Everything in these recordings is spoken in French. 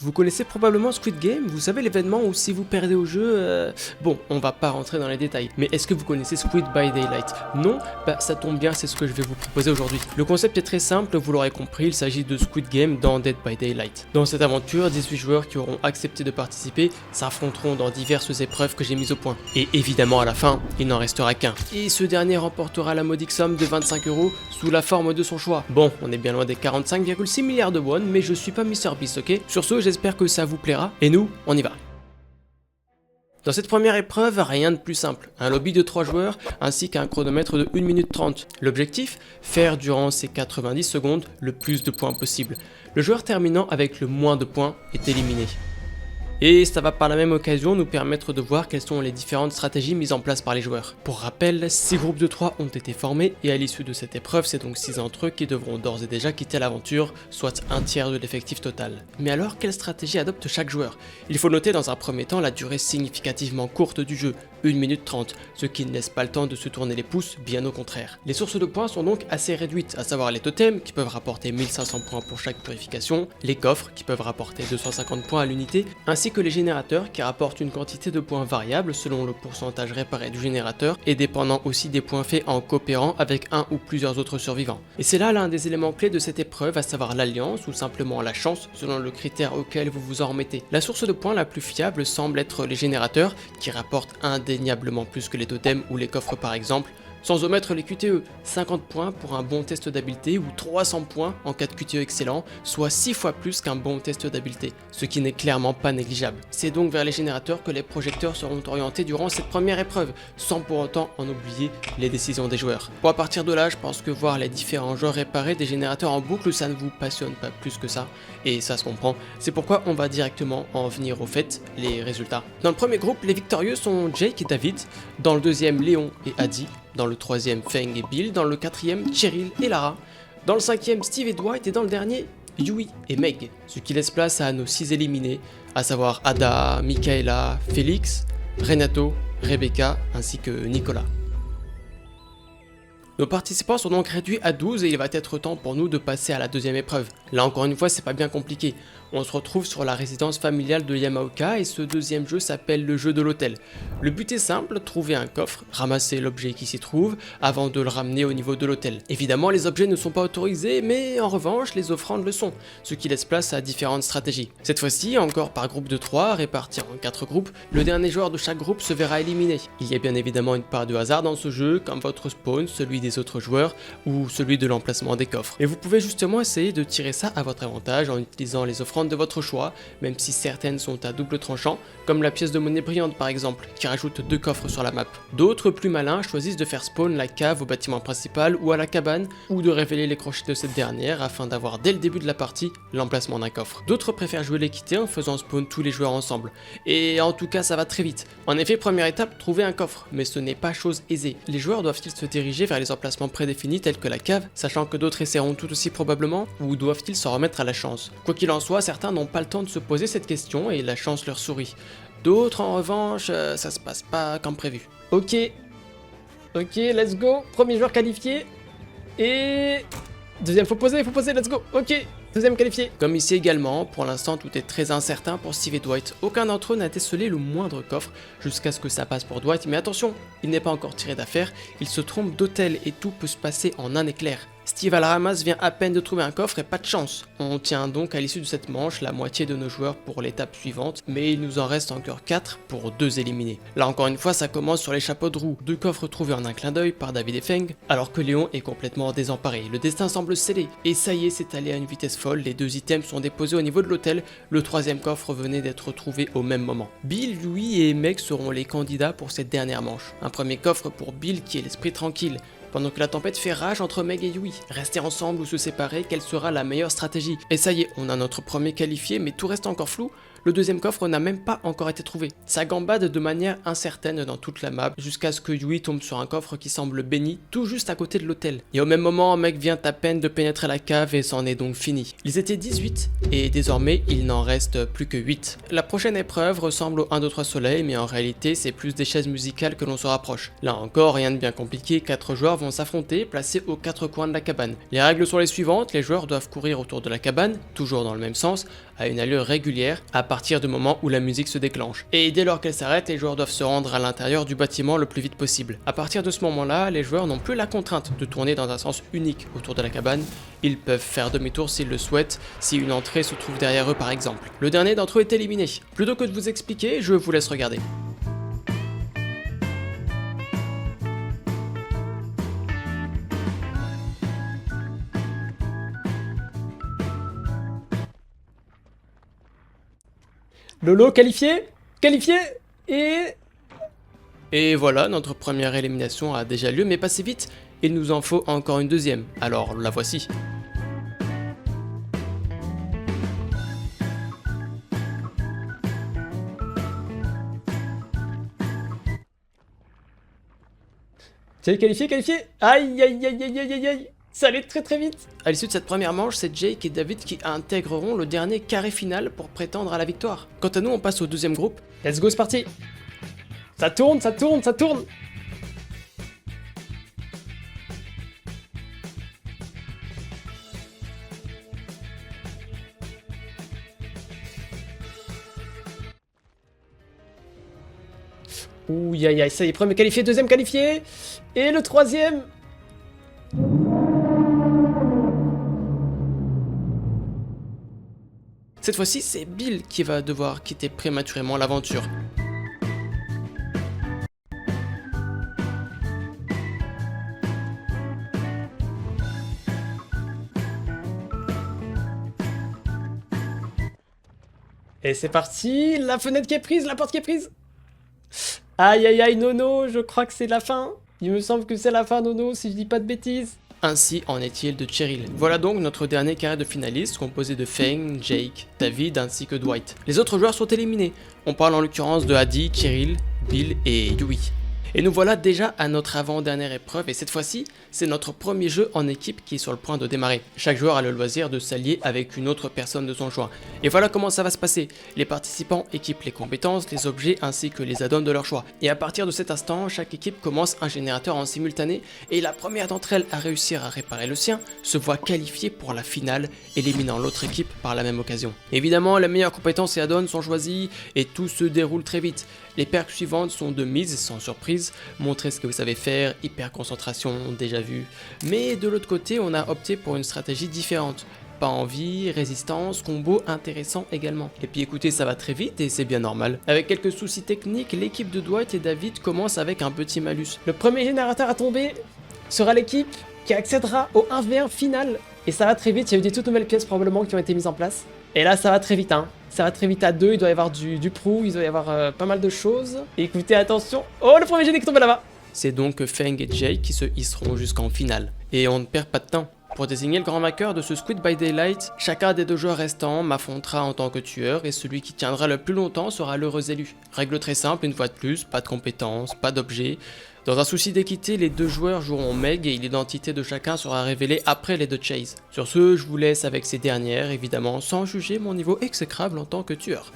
Vous connaissez probablement Squid Game, vous savez l'événement où si vous perdez au jeu, bon, on va pas rentrer dans les détails, mais est-ce que vous connaissez Squid by Daylight? Non? Bah ça tombe bien, c'est ce que je vais vous proposer aujourd'hui. Le concept est très simple, vous l'aurez compris, il s'agit de Squid Game dans Dead by Daylight. Dans cette aventure, 18 joueurs qui auront accepté de participer s'affronteront dans diverses épreuves que j'ai mises au point. Et évidemment à la fin, il n'en restera qu'un. Et ce dernier remportera la modique somme de 25 € sous la forme de son choix. Bon, on est bien loin des 45,6 milliards de won, mais je suis pas MrBeast, ok? Sur ce, j'espère que ça vous plaira, et nous, on y va. Dans cette première épreuve, rien de plus simple, un lobby de 3 joueurs ainsi qu'un chronomètre de 1 minute 30. L'objectif, faire durant ces 90 secondes le plus de points possible. Le joueur terminant avec le moins de points est éliminé. Et ça va par la même occasion nous permettre de voir quelles sont les différentes stratégies mises en place par les joueurs. Pour rappel, 6 groupes de 3 ont été formés et à l'issue de cette épreuve, c'est donc 6 d'entre eux qui devront d'ores et déjà quitter l'aventure, soit un tiers de l'effectif total. Mais alors, quelle stratégie adopte chaque joueur? Il faut noter dans un premier temps la durée significativement courte du jeu, 1 minute 30, ce qui ne laisse pas le temps de se tourner les pouces, bien au contraire. Les sources de points sont donc assez réduites, à savoir les totems qui peuvent rapporter 1500 points pour chaque purification, les coffres qui peuvent rapporter 250 points à l'unité, ainsi que les générateurs qui rapportent une quantité de points variable selon le pourcentage réparé du générateur et dépendant aussi des points faits en coopérant avec un ou plusieurs autres survivants. Et c'est là l'un des éléments clés de cette épreuve, à savoir l'alliance ou simplement la chance selon le critère auquel vous vous en remettez. La source de points la plus fiable semble être les générateurs qui rapportent indéniablement plus que les totems ou les coffres par exemple, sans omettre les QTE, 50 points pour un bon test d'habileté ou 300 points en cas de QTE excellent, soit 6 fois plus qu'un bon test d'habileté, ce qui n'est clairement pas négligeable. C'est donc vers les générateurs que les projecteurs seront orientés durant cette première épreuve, sans pour autant en oublier les décisions des joueurs. Bon, à partir de là, je pense que voir les différents joueurs réparer des générateurs en boucle, ça ne vous passionne pas plus que ça, et ça se comprend. C'est pourquoi on va directement en venir au fait, les résultats. Dans le premier groupe, les victorieux sont Jake et David, dans le deuxième Léon et Adi, dans le troisième Feng et Bill, dans le quatrième Cheryl et Lara, dans le cinquième Steve et Dwight et dans le dernier Yui et Meg, ce qui laisse place à nos 6 éliminés, à savoir Ada, Michaela, Félix, Renato, Rebecca ainsi que Nicolas. Nos participants sont donc réduits à 12 et il va être temps pour nous de passer à la deuxième épreuve. Là encore une fois, c'est pas bien compliqué. On se retrouve sur la résidence familiale de Yamaoka et ce deuxième jeu s'appelle le jeu de l'hôtel. Le but est simple, trouver un coffre, ramasser l'objet qui s'y trouve avant de le ramener au niveau de l'hôtel. Évidemment, les objets ne sont pas autorisés, mais en revanche, les offrandes le sont, ce qui laisse place à différentes stratégies. Cette fois-ci, encore par groupe de 3, répartis en 4 groupes, le dernier joueur de chaque groupe se verra éliminé. Il y a bien évidemment une part de hasard dans ce jeu, comme votre spawn, celui des autres joueurs ou celui de l'emplacement des coffres. Et vous pouvez justement essayer de tirer ça à votre avantage en utilisant les offrandes de votre choix, même si certaines sont à double tranchant, comme la pièce de monnaie brillante par exemple, qui rajoute 2 coffres sur la map. D'autres, plus malins, choisissent de faire spawn la cave au bâtiment principal ou à la cabane, ou de révéler les crochets de cette dernière afin d'avoir dès le début de la partie l'emplacement d'un coffre. D'autres préfèrent jouer l'équité en faisant spawn tous les joueurs ensemble. Et en tout cas ça va très vite. En effet, première étape, trouver un coffre, mais ce n'est pas chose aisée. Les joueurs doivent-ils se diriger vers les emplacements prédéfinis tels que la cave, sachant que d'autres essaieront tout aussi probablement, ou doivent-ils s'en remettre à la chance? Quoi qu'il en soit, certains n'ont pas le temps de se poser cette question et la chance leur sourit. D'autres en revanche, ça se passe pas comme prévu. Ok, let's go, premier joueur qualifié, et... deuxième, faut poser, let's go, ok, deuxième qualifié. Comme ici également, pour l'instant tout est très incertain pour Steve et Dwight. Aucun d'entre eux n'a décelé le moindre coffre jusqu'à ce que ça passe pour Dwight, mais attention, il n'est pas encore tiré d'affaire, il se trompe d'hôtel et tout peut se passer en un éclair. Steve à la ramasse vient à peine de trouver un coffre et pas de chance. On tient donc à l'issue de cette manche la moitié de nos joueurs pour l'étape suivante, mais il nous en reste encore 4 pour 2 éliminés. Là encore une fois ça commence sur les chapeaux de roue, 2 coffres trouvés en un clin d'œil par David et Feng, alors que Léon est complètement désemparé. Le destin semble scellé, et ça y est, c'est allé à une vitesse folle, les 2 items sont déposés au niveau de l'hôtel, le 3e coffre venait d'être trouvé au même moment. Bill, Yui et Meg seront les candidats pour cette dernière manche. Un premier coffre pour Bill qui est l'esprit tranquille, pendant que la tempête fait rage entre Meg et Yui. Rester ensemble ou se séparer, quelle sera la meilleure stratégie? Et ça y est, on a notre premier qualifié, mais tout reste encore flou. Le deuxième coffre n'a même pas encore été trouvé. Ça gambade de manière incertaine dans toute la map, jusqu'à ce que Yui tombe sur un coffre qui semble béni, tout juste à côté de l'hôtel. Et au même moment, Meg vient à peine de pénétrer la cave et c'en est donc fini. Ils étaient 18, et désormais, il n'en reste plus que 8. La prochaine épreuve ressemble au 1, 2, 3 soleil, mais en réalité, c'est plus des chaises musicales que l'on se rapproche. Là encore, rien de bien compliqué, 4 joueurs vont s'affronter, placés aux 4 coins de la cabane. Les règles sont les suivantes, les joueurs doivent courir autour de la cabane, toujours dans le même sens, à une allure régulière à partir du moment où la musique se déclenche. Et dès lors qu'elle s'arrête, les joueurs doivent se rendre à l'intérieur du bâtiment le plus vite possible. À partir de ce moment-là, les joueurs n'ont plus la contrainte de tourner dans un sens unique autour de la cabane. Ils peuvent faire demi-tour s'ils le souhaitent, si une entrée se trouve derrière eux par exemple. Le dernier d'entre eux est éliminé. Plutôt que de vous expliquer, je vous laisse regarder. Lolo qualifié, qualifié et... Et voilà, notre première élimination a déjà lieu, mais pas si vite, il nous en faut encore une deuxième, alors la voici. Jake qualifié, qualifié. Aïe aïe aïe aïe aïe aïe aïe. Ça allait très très vite. À l'issue de cette première manche, c'est Jake et David qui intégreront le dernier carré final pour prétendre à la victoire. Quant à nous, on passe au deuxième groupe. Let's go, c'est parti. Ça tourne, ça tourne, ça tourne. Ouh, aïe aïe, ça y est, premier qualifié, deuxième qualifié. Et le troisième. Cette fois-ci, c'est Bill qui va devoir quitter prématurément l'aventure. Et c'est parti, la fenêtre qui est prise, la porte qui est prise. Aïe aïe aïe, Nono, je crois que c'est la fin. Il me semble que c'est la fin, Nono, si je dis pas de bêtises. Ainsi en est-il de Cheryl. Voilà donc notre dernier carré de finalistes composé de Feng, Jake, David ainsi que Dwight. Les autres joueurs sont éliminés. On parle en l'occurrence de Adi, Cheryl, Bill et Yui. Et nous voilà déjà à notre avant-dernière épreuve et cette fois-ci, c'est notre premier jeu en équipe qui est sur le point de démarrer. Chaque joueur a le loisir de s'allier avec une autre personne de son choix. Et voilà comment ça va se passer. Les participants équipent les compétences, les objets ainsi que les add-ons de leur choix. Et à partir de cet instant, chaque équipe commence un générateur en simultané et la première d'entre elles à réussir à réparer le sien se voit qualifiée pour la finale, éliminant l'autre équipe par la même occasion. Évidemment, les meilleures compétences et add-ons sont choisis et tout se déroule très vite. Les perks suivantes sont de mise, sans surprise, montrer ce que vous savez faire, hyper concentration, déjà vu. Mais de l'autre côté, on a opté pour une stratégie différente. Pas envie, résistance, combo intéressant également. Et puis écoutez, ça va très vite et c'est bien normal. Avec quelques soucis techniques, l'équipe de Dwight et David commence avec un petit malus. Le premier générateur à tomber sera l'équipe qui accédera au 1v1 final. Et ça va très vite, il y a eu des toutes nouvelles pièces probablement qui ont été mises en place. Et là ça va très vite hein. Ça va très vite à deux, il doit y avoir du prou, il doit y avoir pas mal de choses. Écoutez, attention. Oh, le premier génie qui tombe là-bas. C'est donc Feng et Jake qui se hisseront jusqu'en finale. Et on ne perd pas de temps. Pour désigner le grand vainqueur de ce Squid by Daylight, chacun des deux joueurs restants m'affrontera en tant que tueur et celui qui tiendra le plus longtemps sera l'heureux élu. Règle très simple, une fois de plus, pas de compétences, pas d'objets. Dans un souci d'équité, les deux joueurs joueront Meg et l'identité de chacun sera révélée après les deux chases. Sur ce, je vous laisse avec ces dernières, évidemment sans juger mon niveau exécrable en tant que tueur.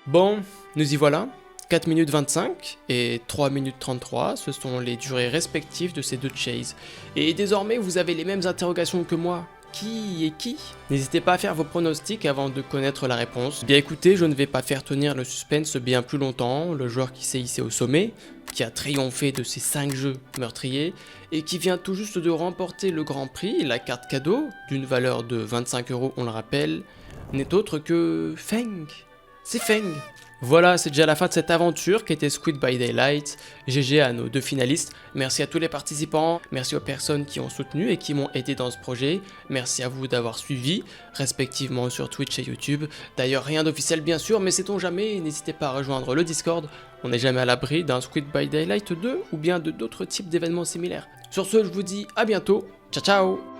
Bon, nous y voilà. 4 minutes 25 et 3 minutes 33, ce sont les durées respectives de ces deux chases. Et désormais, vous avez les mêmes interrogations que moi. Qui est qui? N'hésitez pas à faire vos pronostics avant de connaître la réponse. Bien écoutez, je ne vais pas faire tenir le suspense bien plus longtemps. Le joueur qui s'est hissé au sommet, qui a triomphé de ses 5 jeux meurtriers, et qui vient tout juste de remporter le grand prix, la carte cadeau, d'une valeur de 25 €, on le rappelle, n'est autre que Feng. C'est Feng. Voilà, c'est déjà la fin de cette aventure qui était Squid by Daylight. GG à nos deux finalistes. Merci à tous les participants. Merci aux personnes qui ont soutenu et qui m'ont aidé dans ce projet. Merci à vous d'avoir suivi, respectivement sur Twitch et YouTube. D'ailleurs, rien d'officiel bien sûr, mais sait-on jamais, n'hésitez pas à rejoindre le Discord. On n'est jamais à l'abri d'un Squid by Daylight 2 ou bien de d'autres types d'événements similaires. Sur ce, je vous dis à bientôt. Ciao ciao.